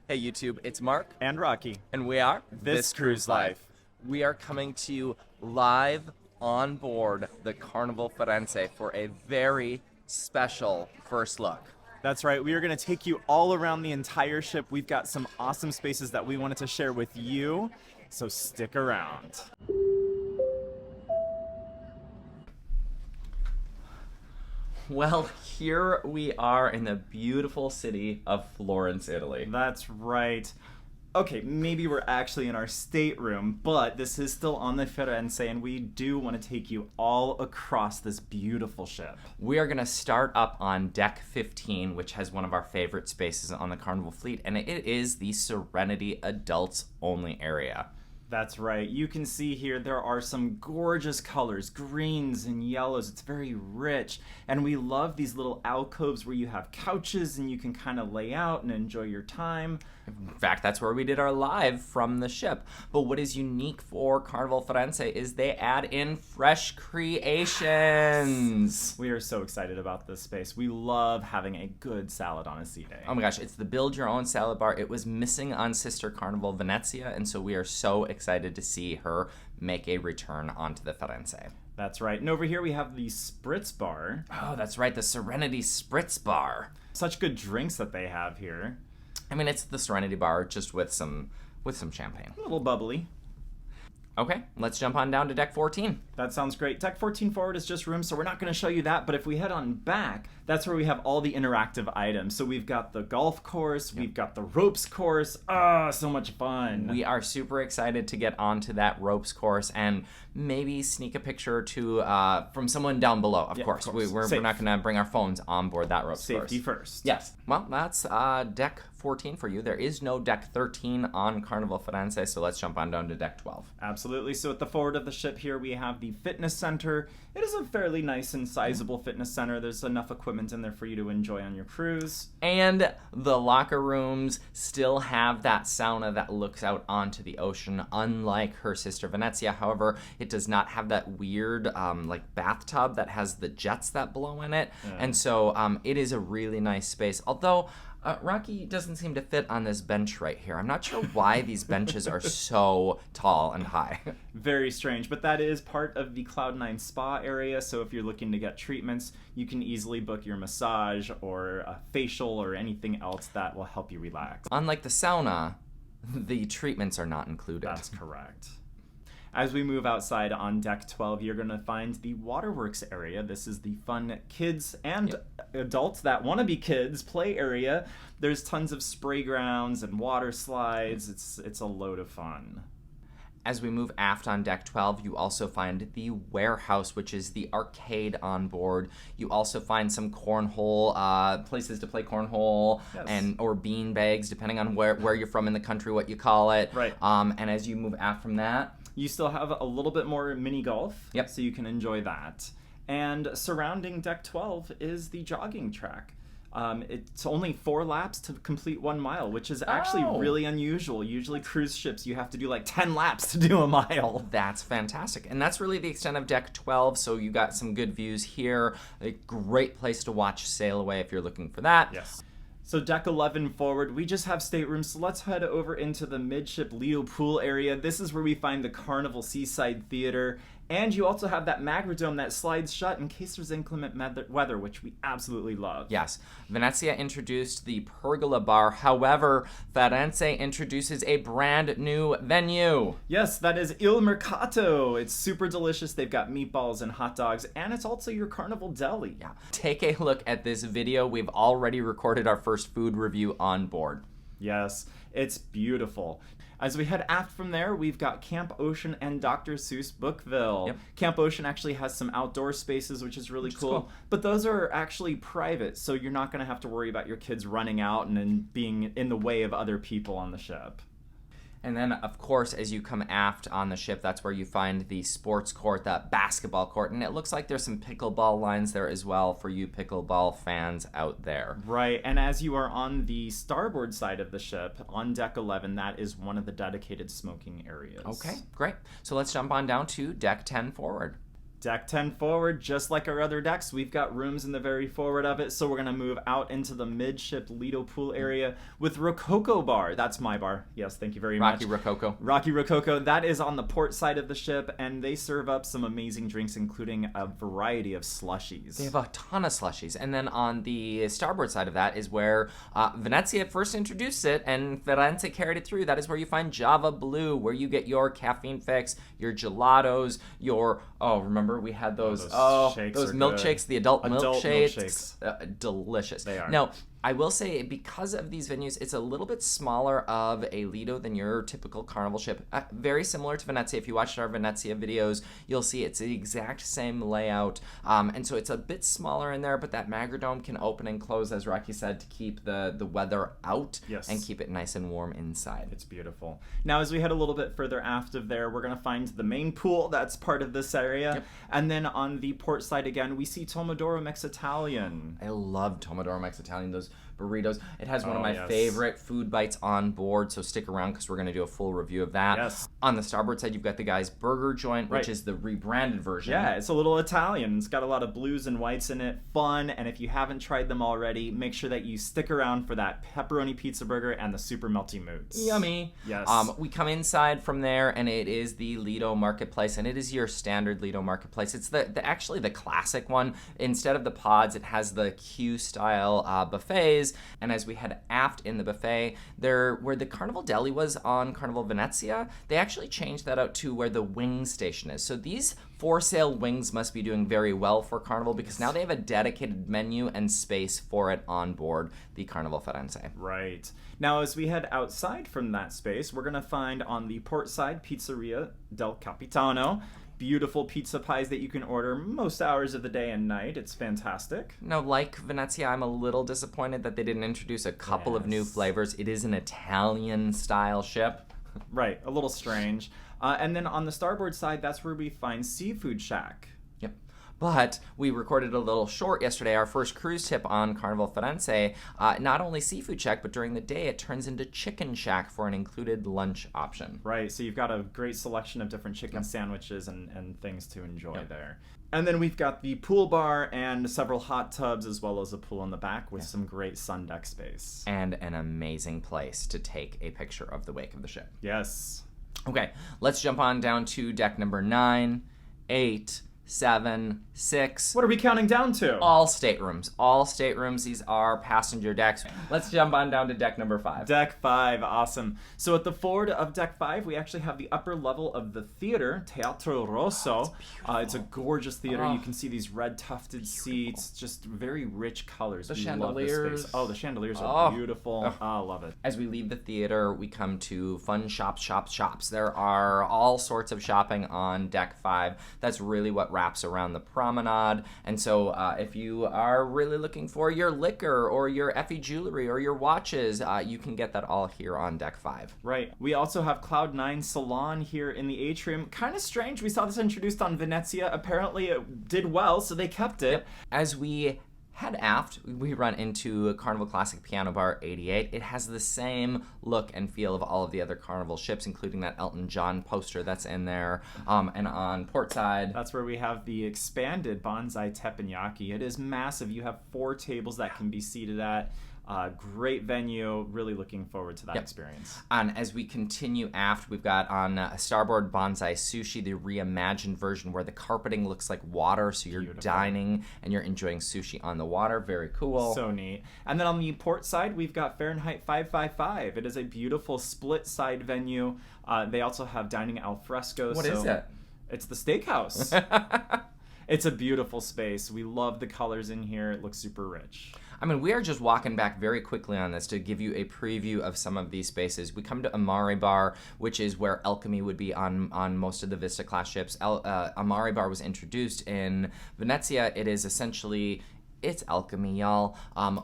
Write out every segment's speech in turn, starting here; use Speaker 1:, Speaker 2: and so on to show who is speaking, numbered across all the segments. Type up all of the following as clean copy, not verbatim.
Speaker 1: Hey YouTube, it's Mark,
Speaker 2: And Rocky.
Speaker 1: and we are
Speaker 2: This Cruise Life.
Speaker 1: We are coming to you live on board the Carnival Firenze for a very special first look.
Speaker 2: That's right. We are going to take you all around the entire ship. We've got some awesome spaces that we wanted to share with you, so stick around.
Speaker 1: Well, here we are in the beautiful city of Florence, Italy.
Speaker 2: That's right. Okay, maybe we're actually in our stateroom, but this is still on the Firenze, and we do want to take you all across this beautiful ship.
Speaker 1: We are going to start up on deck 15, which has one of our favorite spaces on the Carnival fleet, and it is the Serenity adults only area.
Speaker 2: That's right. You can see here there are some gorgeous colors, greens and yellows. It's very rich. And we love these little alcoves where you have couches and you can kind of lay out and enjoy your time.
Speaker 1: In fact, that's where we did our live from the ship. But what is unique for Carnival Firenze is they add in fresh creations.
Speaker 2: We are so excited about this space. We love having a good salad on a sea day.
Speaker 1: Oh my gosh, it's the build your own salad bar. It was missing on Sister Carnival Venezia, and so we are so excited to see her make a return onto the Firenze.
Speaker 2: That's right. And over here we have the Spritz bar.
Speaker 1: Oh, that's right, the Serenity Spritz Bar.
Speaker 2: Such good drinks that they have here.
Speaker 1: I mean, it's the Serenity Bar just with some champagne.
Speaker 2: A little bubbly.
Speaker 1: Okay, let's jump on down to deck 14.
Speaker 2: That sounds great. Deck 14 forward is just room, so we're not going to show you that. But if we head on back, that's where we have all the interactive items. So we've got the golf course, we've got the ropes course. Ah, so much fun.
Speaker 1: We are super excited to get onto that ropes course and maybe sneak a picture or two from someone down below. Of course. We're not going to bring our phones on board that ropes course.
Speaker 2: Safety first.
Speaker 1: Yes. Well, that's deck 14 for you. There is no deck 13 on Carnival Firenze, so let's jump on down to deck 12.
Speaker 2: Absolutely. So at the forward of the ship here, we have the fitness center. It is a fairly nice and sizable fitness center. There's enough equipment in there for you to enjoy on your cruise.
Speaker 1: And the locker rooms still have that sauna that looks out onto the ocean, unlike her sister Venezia. However, it does not have that weird like bathtub that has the jets that blow in it.
Speaker 2: Yeah.
Speaker 1: And so it is a really nice space. Although Rocky doesn't seem to fit on this bench right here. I'm not sure why these benches are so tall and high.
Speaker 2: Very strange, but that is part of the Cloud9 spa area, so if you're looking to get treatments, you can easily book your massage or a facial or anything else that will help you relax.
Speaker 1: Unlike the sauna, the treatments are not included.
Speaker 2: That's correct. As we move outside on deck 12, you're going to find the waterworks area. This is the fun kids and adults that want to be kids play area. There's tons of spray grounds and water slides. It's a load of fun.
Speaker 1: As we move aft on deck 12, you also find the warehouse, which is the arcade on board. You also find some cornhole, places to play cornhole,
Speaker 2: Yes.
Speaker 1: or bean bags, depending on where you're from in the country, what you call it.
Speaker 2: Right.
Speaker 1: And as you move aft from that,
Speaker 2: You still have a little bit more mini golf,
Speaker 1: Yep.
Speaker 2: so you can enjoy that. And surrounding deck 12 is the jogging track. It's only 4 laps to complete 1 mile, which is actually really unusual. Usually cruise ships, you have to do like 10 laps to do a mile.
Speaker 1: that's fantastic. And that's really the extent of deck 12, so you got some good views here. A great place to watch sail away if you're looking for that.
Speaker 2: Yes. So deck 11 forward, we just have staterooms, so let's head over into the Midship Lido pool area. This is where we find the Carnival Seaside Theater, and you also have that Magradome that slides shut in case there's inclement weather, which we absolutely love.
Speaker 1: Yes, Venezia introduced the Pergola Bar. However, Firenze introduces a brand new venue.
Speaker 2: Yes, that is Il Mercato. It's super delicious. They've got meatballs and hot dogs, and it's also your Carnival deli.
Speaker 1: Yeah. Take a look at this video. We've already recorded our first food review on board.
Speaker 2: Yes, it's beautiful. As we head aft from there, we've got Camp Ocean and Dr. Seuss Bookville.
Speaker 1: Yep.
Speaker 2: Camp Ocean actually has some outdoor spaces, which is really cool. But those are actually private, so you're not going to have to worry about your kids running out and then being in the way of other people on the ship.
Speaker 1: And then, of course, as you come aft on the ship, that's where you find the sports court, the basketball court. And it looks like there's some pickleball lines there as well for you pickleball fans out there.
Speaker 2: Right, and as you are on the starboard side of the ship, on deck 11, that is one of the dedicated smoking areas.
Speaker 1: Okay, great. So let's jump on down to deck 10 forward.
Speaker 2: Deck 10 forward, just like our other decks, we've got rooms in the very forward of it, so we're going to move out into the midship Lido pool area with Rococo Bar. That's my bar. Yes, thank you very much.
Speaker 1: Rocky Rococo.
Speaker 2: Rocky Rococo. That is on the port side of the ship, and they serve up some amazing drinks, including a variety of slushies.
Speaker 1: They have a ton of slushies. And then on the starboard side of that is where Venezia first introduced it, and Firenze carried it through. That is where you find Java Blue, where you get your caffeine fix, your gelatos, your... Oh, remember we had those those milkshakes, the adult milkshakes. Delicious.
Speaker 2: They are.
Speaker 1: Now, I will say, because of these venues, it's a little bit smaller of a Lido than your typical carnival ship. Very similar to Venezia. If you watched our Venezia videos, you'll see it's the exact same layout. And so it's a bit smaller in there, but that Magradome can open and close, as Rocky said, to keep the weather out and keep it nice and warm inside.
Speaker 2: It's beautiful. Now, as we head a little bit further aft of there, we're going to find the main pool that's part of this area.
Speaker 1: Yep.
Speaker 2: And then on the port side again, we see Tomodoro Mexitalian.
Speaker 1: I love Tomodoro Mexitalian, those burritos. It has one of my favorite food bites on board, so stick around because we're going to do a full review of that.
Speaker 2: Yes.
Speaker 1: On the starboard side, you've got the guy's burger joint, which is the rebranded version.
Speaker 2: Yeah, it's a little Italian. It's got a lot of blues and whites in it. Fun, and if you haven't tried them already, make sure that you stick around for that pepperoni pizza burger and the super melty moods.
Speaker 1: Yummy.
Speaker 2: Yes.
Speaker 1: We come inside from there, and it is the Lido Marketplace, and it is your standard Lido Marketplace. It's actually the classic one. Instead of the pods, it has the Q-style buffets, and as we head aft in the buffet, there where the Carnival Deli was on Carnival Venezia, they actually changed that out to where the wing station is. So these for sale wings must be doing very well for Carnival because now they have a dedicated menu and space for it on board the Carnival Firenze.
Speaker 2: Right. Now, as we head outside from that space, we're going to find on the port side Pizzeria del Capitano. Beautiful pizza pies that you can order most hours of the day and night. It's fantastic.
Speaker 1: Now, like Venezia, I'm a little disappointed that they didn't introduce a couple of new flavors. It is an Italian-style ship.
Speaker 2: Right, a little strange. And then on the starboard side, that's where we find Seafood Shack.
Speaker 1: Yep. But we recorded a little short yesterday, our first cruise tip on Carnival Firenze. Not only Seafood Shack, but during the day it turns into Chicken Shack for an included lunch option.
Speaker 2: Right, so you've got a great selection of different chicken sandwiches and things to enjoy there. And then we've got the pool bar and several hot tubs as well as a pool in the back with some great sun deck space.
Speaker 1: And an amazing place to take a picture of the wake of the ship.
Speaker 2: Yes.
Speaker 1: Okay, let's jump on down to deck number 9, 8, 7, 6.
Speaker 2: What are we counting down to?
Speaker 1: All staterooms. All staterooms. These are passenger decks. Let's jump on down to deck number 5.
Speaker 2: Deck 5. Awesome. So at the forward of deck 5, we actually have the upper level of the theater, Teatro Roso. It's a gorgeous theater. You can see these red tufted seats, just very rich colors.
Speaker 1: The
Speaker 2: we
Speaker 1: chandeliers.
Speaker 2: Love this space. Oh, the chandeliers are beautiful. I love it.
Speaker 1: As we leave the theater, we come to fun shops. There are all sorts of shopping on deck 5. That's really what wraps around the promenade. And so if you are really looking for your liquor or your Effie jewelry or your watches, you can get that all here on deck 5.
Speaker 2: Right. We also have Cloud9 Salon here in the atrium. Kind of strange. We saw this introduced on Venezia. Apparently it did well, so they kept it.
Speaker 1: Yep. As we head aft, we run into Carnival Classic Piano Bar 88. It has the same look and feel of all of the other Carnival ships, including that Elton John poster that's in there. And on port side,
Speaker 2: that's where we have the expanded Bonsai Teppanyaki. It is massive. You have 4 tables that can be seated at. Great venue. Really looking forward to that experience.
Speaker 1: And as we continue aft, we've got on starboard Bonsai Sushi, the reimagined version where the carpeting looks like water, so you're dining and you're enjoying sushi on the water. Very cool.
Speaker 2: So neat. And then on the port side, we've got Fahrenheit 555. It is a beautiful split side venue. They also have dining al fresco.
Speaker 1: What is it?
Speaker 2: It's the steakhouse. It's a beautiful space. We love the colors in here. It looks super rich.
Speaker 1: I mean, we are just walking back very quickly on this to give you a preview of some of these spaces. We come to Amari Bar, which is where Alchemy would be on most of the Vista class ships. Amari Bar was introduced in Venezia. It is essentially... It's alchemy, y'all,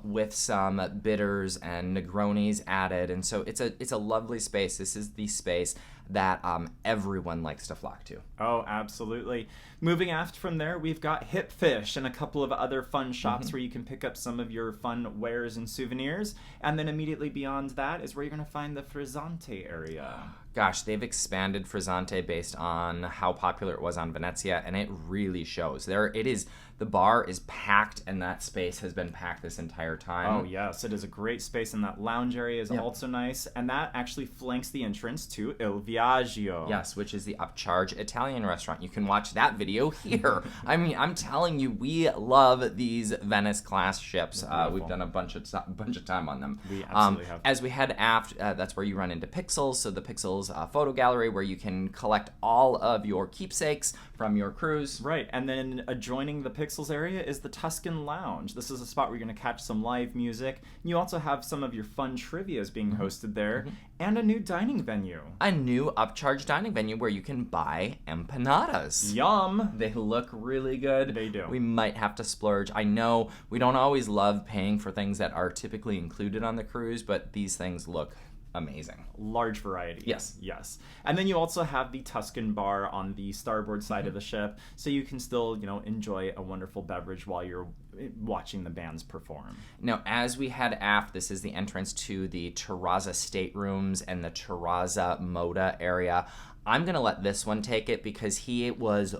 Speaker 1: with some bitters and Negronis added, and so it's a lovely space. This is the space that everyone likes to flock to.
Speaker 2: Oh, absolutely. Moving aft from there, we've got Hip Fish and a couple of other fun shops where you can pick up some of your fun wares and souvenirs. And then immediately beyond that is where you're going to find the Frizzante area.
Speaker 1: Gosh, they've expanded Frizzante based on how popular it was on Venezia, and it really shows. The bar is packed, and that space has been packed this entire time.
Speaker 2: Oh, yes. It is a great space, and that lounge area is also nice. And that actually flanks the entrance to Il Viaggio.
Speaker 1: Yes, which is the upcharge Italian restaurant. You can watch that video here. I mean, I'm telling you, we love these Venice-class ships. We've done a bunch of time on them.
Speaker 2: We absolutely have.
Speaker 1: As we head aft, that's where you run into Pixels. So the Pixels photo gallery, where you can collect all of your keepsakes from your cruise.
Speaker 2: Right, and then adjoining the Pixels area is the Tuscan Lounge. This is a spot where you're going to catch some live music. You also have some of your fun trivias being hosted there, and a new dining venue.
Speaker 1: A new upcharge dining venue where you can buy empanadas.
Speaker 2: Yum!
Speaker 1: They look really good.
Speaker 2: They do.
Speaker 1: We might have to splurge. I know we don't always love paying for things that are typically included on the cruise, but these things look amazing.
Speaker 2: Large variety.
Speaker 1: Yes.
Speaker 2: Yes. And then you also have the Tuscan bar on the starboard side of the ship, so you can still, enjoy a wonderful beverage while you're watching the bands perform.
Speaker 1: Now, as we head aft, this is the entrance to the Terraza staterooms and the Taza Moda area. I'm going to let this one take it because he was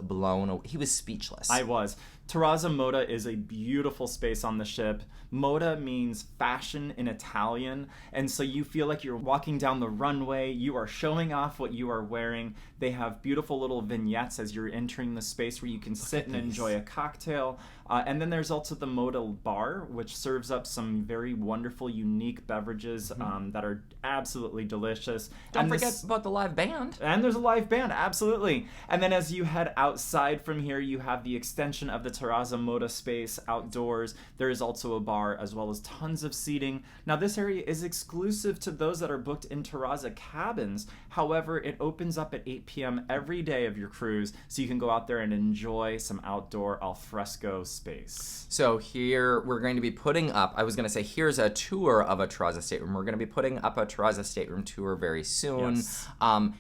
Speaker 1: speechless.
Speaker 2: I was. Taza Moda is a beautiful space on the ship. Moda means fashion in Italian, and so you feel like you're walking down the runway, you are showing off what you are wearing. They have beautiful little vignettes as you're entering the space where you can sit and enjoy a cocktail. And then there's also the Moda bar, which serves up some very wonderful, unique beverages that are absolutely delicious.
Speaker 1: Don't forget about the live band.
Speaker 2: And there's a live band, absolutely. And then as you head outside from here, you have the extension of the Taza Moda space outdoors. There is also a bar as well as tons of seating. Now, this area is exclusive to those that are booked in Taza cabins. However, it opens up at 8 p.m. every day of your cruise, so you can go out there and enjoy some outdoor alfresco space.
Speaker 1: So here we're going to be putting up, I was going to say, here's a tour of a Taza stateroom. We're going to be putting up a Taza stateroom tour very soon.
Speaker 2: Yes.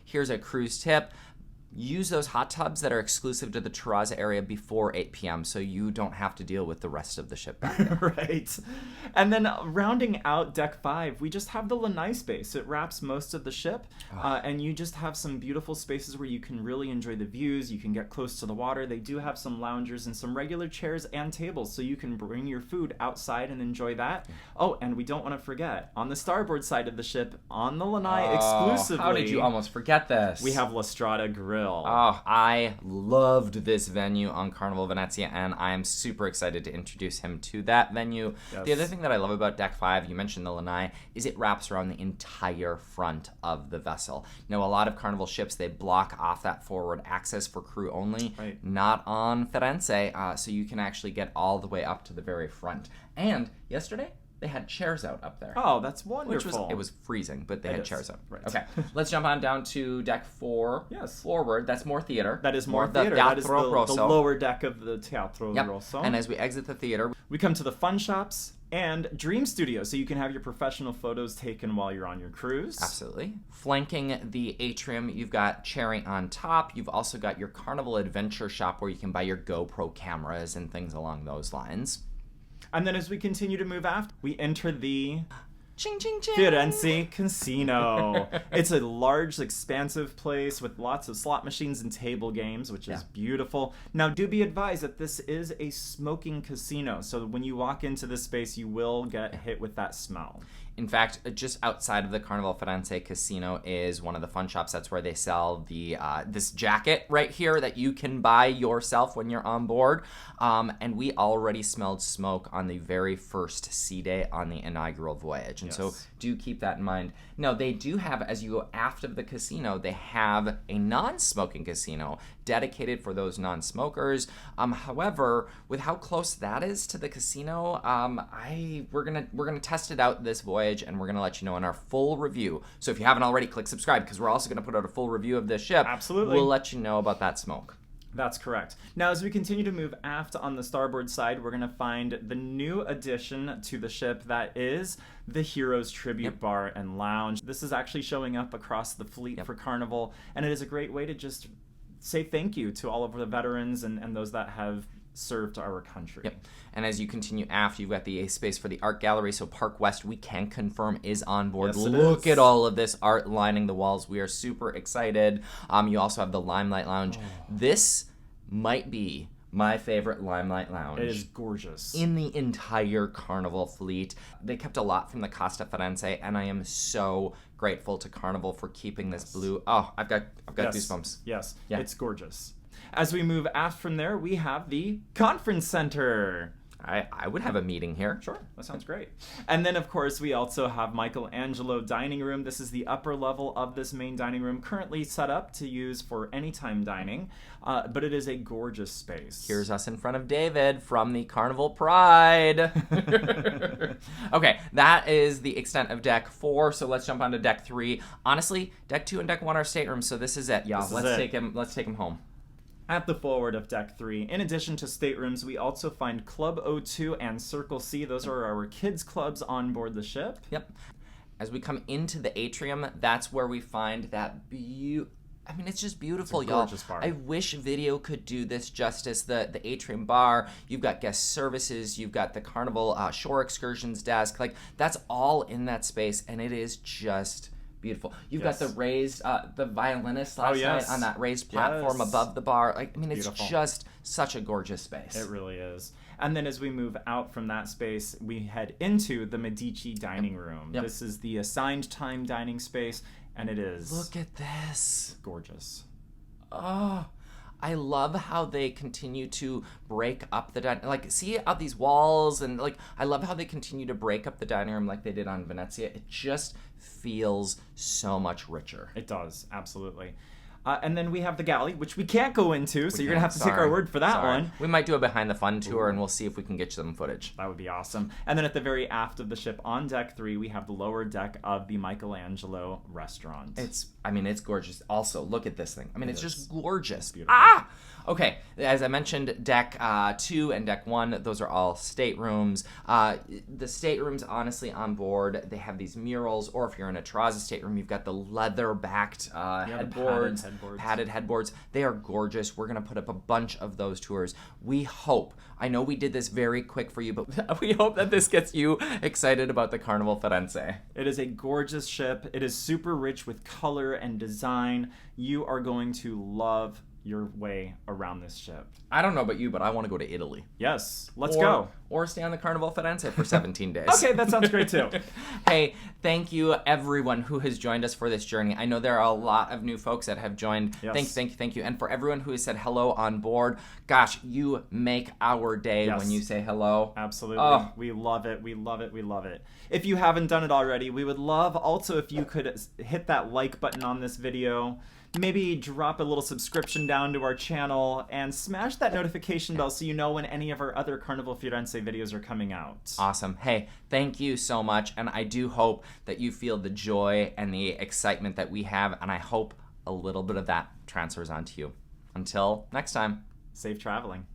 Speaker 1: Here's a cruise tip. Use those hot tubs that are exclusive to the Taza area before 8 p.m. so you don't have to deal with the rest of the ship back there.
Speaker 2: Right. And then rounding out Deck 5, we just have the lanai space. It wraps most of the ship, and you just have some beautiful spaces where you can really enjoy the views. You can get close to the water. They do have some loungers and some regular chairs and tables, so you can bring your food outside and enjoy that. Oh, and we don't want to forget, on the starboard side of the ship, on the lanai exclusively.
Speaker 1: How did you almost forget this?
Speaker 2: We have La Strada Grill.
Speaker 1: Oh, I loved this venue on Carnival Venezia, and I am super excited to introduce him to that venue.
Speaker 2: Yes.
Speaker 1: The other thing that I love about Deck 5, you mentioned the lanai, is it wraps around the entire front of the vessel. Now, a lot of Carnival ships, they block off that forward access for crew only.
Speaker 2: Right.
Speaker 1: Not on Firenze, so you can actually get all the way up to the very front. And yesterday, they had chairs out up there.
Speaker 2: Oh, that's wonderful.
Speaker 1: It was freezing, but they had chairs out.
Speaker 2: Right.
Speaker 1: Okay, let's jump on down to Deck 4.
Speaker 2: Yes.
Speaker 1: Forward. That's more theater.
Speaker 2: That is more
Speaker 1: the
Speaker 2: theater. That is
Speaker 1: Teatro
Speaker 2: the
Speaker 1: Roso.
Speaker 2: lower deck of the Teatro
Speaker 1: Yep.
Speaker 2: Roso.
Speaker 1: And as we exit the theater,
Speaker 2: we come to the fun shops and Dream Studio, so you can have your professional photos taken while you're on your cruise.
Speaker 1: absolutely. Flanking the atrium, you've got Cherry on top. You've also got your Carnival Adventure shop where you can buy your GoPro cameras and things along those lines.
Speaker 2: And then as we continue to move aft, we enter the
Speaker 1: Ching, ching, ching.
Speaker 2: Firenze Casino. It's a large, expansive place with lots of slot machines and table games, which is beautiful. Now, do be advised that this is a smoking casino, so when you walk into this space, you will get hit with that smell.
Speaker 1: In fact, just outside of the Carnival Firenze Casino is one of the fun shops. That's where they sell the this jacket right here that you can buy yourself when you're on board. And we already smelled smoke on the very first sea day on the inaugural voyage. And so do keep that in mind. Now, they do have, as you go aft of the casino, they have a non-smoking casino dedicated for those non-smokers. However, with how close that is to the casino, we're gonna test it out this voyage, and we're gonna let you know in our full review. So if you haven't already, click subscribe, because we're also gonna put out a full review of this ship.
Speaker 2: Absolutely.
Speaker 1: We'll let you know about that smoke.
Speaker 2: That's correct. Now, as we continue to move aft on the starboard side, we're going to find the new addition to the ship that is the Heroes Tribute Bar and Lounge. This is actually showing up across the fleet for Carnival, and it is a great way to just say thank you to all of the veterans and those that have served our country.
Speaker 1: Yep. And as you continue aft, you've got the space for the art gallery. So Park West, we can confirm, is on board.
Speaker 2: Yes, it
Speaker 1: Look
Speaker 2: is.
Speaker 1: at all of this art lining the walls. We are super excited. You also have the Limelight Lounge. This might be my favorite Limelight Lounge.
Speaker 2: It is gorgeous.
Speaker 1: In the entire Carnival fleet. They kept a lot from the Costa Firenze, and I am so grateful to Carnival for keeping this blue. Oh, I've got goosebumps.
Speaker 2: Yes,
Speaker 1: Yeah.
Speaker 2: It's gorgeous. As we move aft from there, we have the conference center.
Speaker 1: I would have a meeting here.
Speaker 2: Sure, that sounds great. And then, of course, we also have Michelangelo dining room. This is the upper level of this main dining room, currently set up to use for anytime dining, but it is a gorgeous space.
Speaker 1: Here's us in front of David from the Carnival Pride. Okay, that is the extent of Deck 4, so let's jump on to Deck 3. Honestly, Deck 2 and Deck 1 are staterooms, so this is it, y'all. Let's take him home.
Speaker 2: At the forward of Deck 3, in addition to staterooms, we also find Club O2 and Circle C. Those are our kids' clubs on board the ship.
Speaker 1: Yep. As we come into the atrium, that's where we find that I mean, it's just beautiful, y'all.
Speaker 2: Gorgeous bar.
Speaker 1: I wish video could do this justice. The atrium bar, you've got guest services, you've got the Carnival shore excursions desk. Like, that's all in that space, and it is just beautiful. You've got the raised, the violinist last night on that raised platform above the bar. Like, I mean, it's just such a gorgeous space.
Speaker 2: It really is. And then as we move out from that space, we head into the Medici dining room.
Speaker 1: Yep.
Speaker 2: This is the assigned time dining space, and it is...
Speaker 1: Look at this.
Speaker 2: Gorgeous.
Speaker 1: Oh, I love how they continue to break up the dining, like, see out these walls, and like, I love how they continue to break up the dining room like they did on Venezia. It just feels so much richer.
Speaker 2: It does, absolutely. And then we have the galley, which we can't go into, so you're going to have to take
Speaker 1: Sorry.
Speaker 2: our word for that one.
Speaker 1: We might do a behind the fun tour, and we'll see if we can get you some footage.
Speaker 2: That would be awesome. And then at the very aft of the ship on Deck 3, we have the lower deck of the Michelangelo restaurant.
Speaker 1: It's gorgeous. Also, look at this thing. I mean, it's just gorgeous.
Speaker 2: It's beautiful.
Speaker 1: Okay, as I mentioned, Deck 2 and Deck 1, those are all staterooms. The staterooms, honestly, on board, they have these murals, or if you're in a Taza stateroom, you've got the leather-backed headboards, padded headboards. They are gorgeous. We're going to put up a bunch of those tours. We hope, I know we did this very quick for you, but we hope that this gets you excited about the Carnival Firenze.
Speaker 2: It is a gorgeous ship. It is super rich with color and design. You are going to love your way around this ship.
Speaker 1: I don't know about you, but I want to go to Italy.
Speaker 2: Yes, let's go.
Speaker 1: Or stay on the Carnival Firenze for 17 days.
Speaker 2: Okay, that sounds great too.
Speaker 1: Hey, thank you everyone who has joined us for this journey. I know there are a lot of new folks that have joined.
Speaker 2: Yes.
Speaker 1: Thank you. And for everyone who has said hello on board, gosh, you make our day when you say hello.
Speaker 2: Absolutely.
Speaker 1: Oh.
Speaker 2: We love it. We love it. We love it. If you haven't done it already, we would love also if you could hit that like button on this video. Maybe drop a little subscription down to our channel and smash that notification bell so you know when any of our other Carnival Firenze videos are coming out.
Speaker 1: Awesome. Hey, thank you so much. And I do hope that you feel the joy and the excitement that we have. And I hope a little bit of that transfers onto you. Until next time.
Speaker 2: Safe traveling.